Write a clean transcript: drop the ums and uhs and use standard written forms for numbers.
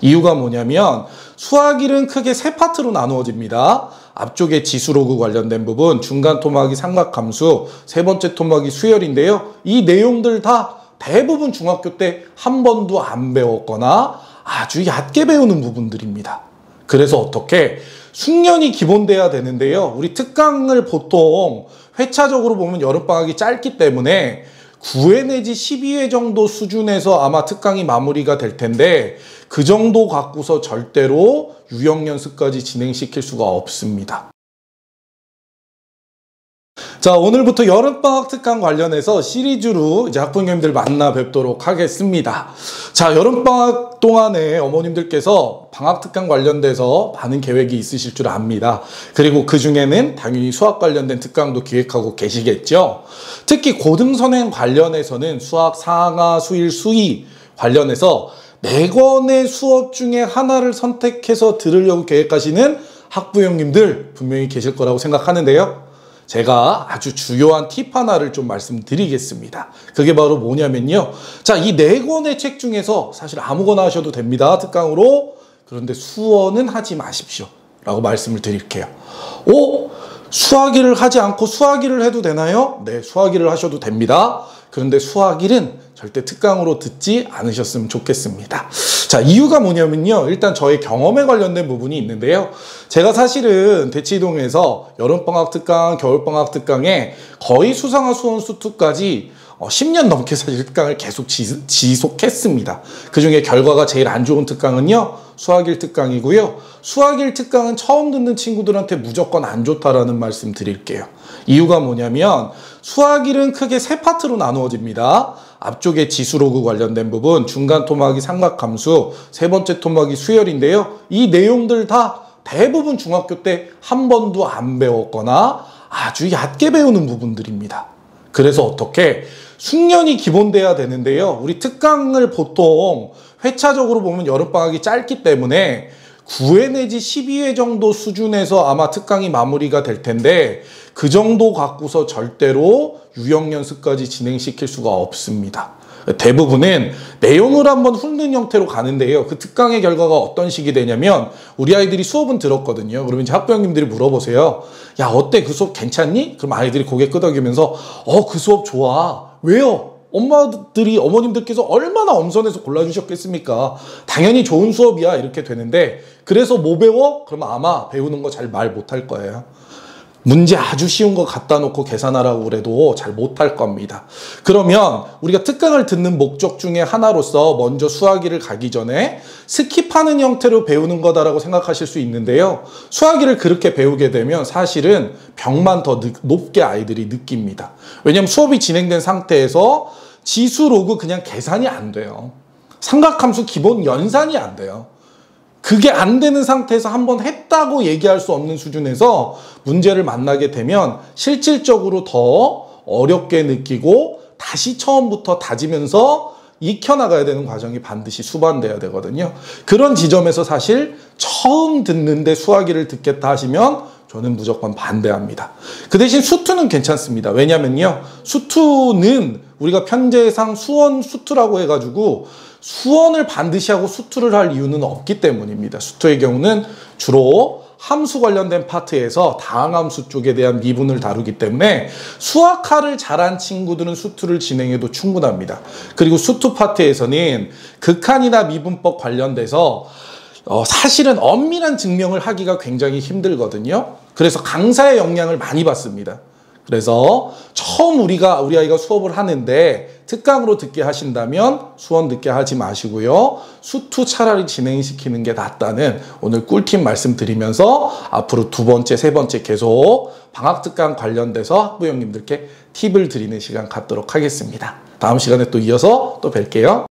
이유가 뭐냐면 수학일은 크게 세 파트로 나누어집니다. 앞쪽에 지수로그 관련된 부분, 중간 토막이 삼각함수, 세 번째 토막이 수열인데요. 이 내용들 다 대부분 중학교 때 한 번도 안 배웠거나 아주 얕게 배우는 부분들입니다. 그래서 어떻게 숙련이 기본돼야 되는데요. 우리 특강을 보통 회차적으로 보면 여름방학이 짧기 때문에 9회 내지 12회 정도 수준에서 아마 특강이 마무리가 될 텐데 그 정도 갖고서 절대로 유형 연습까지 진행시킬 수가 없습니다. 자, 오늘부터 여름방학 특강 관련해서 시리즈로 이제 학부모님들 만나 뵙도록 하겠습니다. 자, 여름방학 동안에 어머님들께서 방학 특강 관련돼서 많은 계획이 있으실 줄 압니다. 그리고 그 중에는 당연히 수학 관련된 특강도 기획하고 계시겠죠. 특히 고등선행 관련해서는 수학 상하, 수일, 수희 관련해서 4권의 수업 중에 하나를 선택해서 들으려고 계획하시는 학부형님들 분명히 계실 거라고 생각하는데요. 제가 아주 주요한 팁 하나를 좀 말씀드리겠습니다. 그게 바로 뭐냐면요. 자, 이 4권의 책 중에서 사실 아무거나 하셔도 됩니다. 특강으로. 그런데 수어는 하지 마십시오. 라고 말씀을 드릴게요. 수학일을 하지 않고 수학일을 해도 되나요? 네, 수학일을 하셔도 됩니다. 그런데 수학일은 절대 특강으로 듣지 않으셨으면 좋겠습니다. 자, 이유가 뭐냐면요. 일단 저의 경험에 관련된 부분이 있는데요. 제가 사실은 대치동에서 여름방학 특강, 겨울방학 특강에 거의 수상하, 수원, 수투까지 10년 넘게 사실 특강을 계속 지속했습니다. 그 중에 결과가 제일 안 좋은 특강은요. 수학일 특강이고요. 수학일 특강은 처음 듣는 친구들한테 무조건 안 좋다라는 말씀 드릴게요. 이유가 뭐냐면 수학일은 크게 세 파트로 나누어집니다. 앞쪽에 지수로그 관련된 부분, 중간 토막이 삼각함수, 세 번째 토막이 수열인데요. 이 내용들 다 대부분 중학교 때 한 번도 안 배웠거나 아주 얕게 배우는 부분들입니다. 그래서 어떻게 숙련이 기본돼야 되는데요. 우리 특강을 보통 회차적으로 보면 여름방학이 짧기 때문에 9회 내지 12회 정도 수준에서 아마 특강이 마무리가 될 텐데 그 정도 갖고서 절대로 유형 연습까지 진행시킬 수가 없습니다. 대부분은 내용을 한번 훑는 형태로 가는데요. 그 특강의 결과가 어떤 식이 되냐면 우리 아이들이 수업은 들었거든요. 그러면 이제 학부형님들이 물어보세요. 야, 어때? 그 수업 괜찮니? 그럼 아이들이 고개 끄덕이면서 그 수업 좋아. 왜요? 어머님들께서 얼마나 엄선해서 골라주셨겠습니까? 당연히 좋은 수업이야. 이렇게 되는데 그래서 뭐 배워? 그러면 아마 배우는 거 잘 말 못할 거예요. 문제 아주 쉬운 거 갖다 놓고 계산하라고 그래도 잘 못할 겁니다. 그러면 우리가 특강을 듣는 목적 중에 하나로서 먼저 수학일을 가기 전에 스킵하는 형태로 배우는 거다라고 생각하실 수 있는데요. 수학일을 그렇게 배우게 되면 사실은 벽만 더 높게 아이들이 느낍니다. 왜냐하면 수업이 진행된 상태에서 지수, 로그 그냥 계산이 안 돼요. 삼각함수 기본 연산이 안 돼요. 그게 안 되는 상태에서 한번 했다고 얘기할 수 없는 수준에서 문제를 만나게 되면 실질적으로 더 어렵게 느끼고 다시 처음부터 다지면서 익혀나가야 되는 과정이 반드시 수반돼야 되거든요. 그런 지점에서 사실 처음 듣는데 수학일을 듣겠다 하시면 저는 무조건 반대합니다. 그 대신 수투는 괜찮습니다. 왜냐면요. 수투는 우리가 편제상 수원 수투라고 해가지고 수원을 반드시 하고 수투를 할 이유는 없기 때문입니다. 수투의 경우는 주로 함수 관련된 파트에서 다항함수 쪽에 대한 미분을 다루기 때문에 수학화를 잘한 친구들은 수투를 진행해도 충분합니다. 그리고 수투 파트에서는 극한이나 미분법 관련돼서 사실은 엄밀한 증명을 하기가 굉장히 힘들거든요. 그래서 강사의 영향을 많이 받습니다. 그래서 처음 우리 아이가 수업을 하는데 특강으로 듣게 하신다면 수원 듣게 하지 마시고요. 수투 차라리 진행시키는 게 낫다는 오늘 꿀팁 말씀드리면서 앞으로 2번째, 3번째 계속 방학특강 관련돼서 학부형님들께 팁을 드리는 시간 갖도록 하겠습니다. 다음 시간에 또 이어서 또 뵐게요.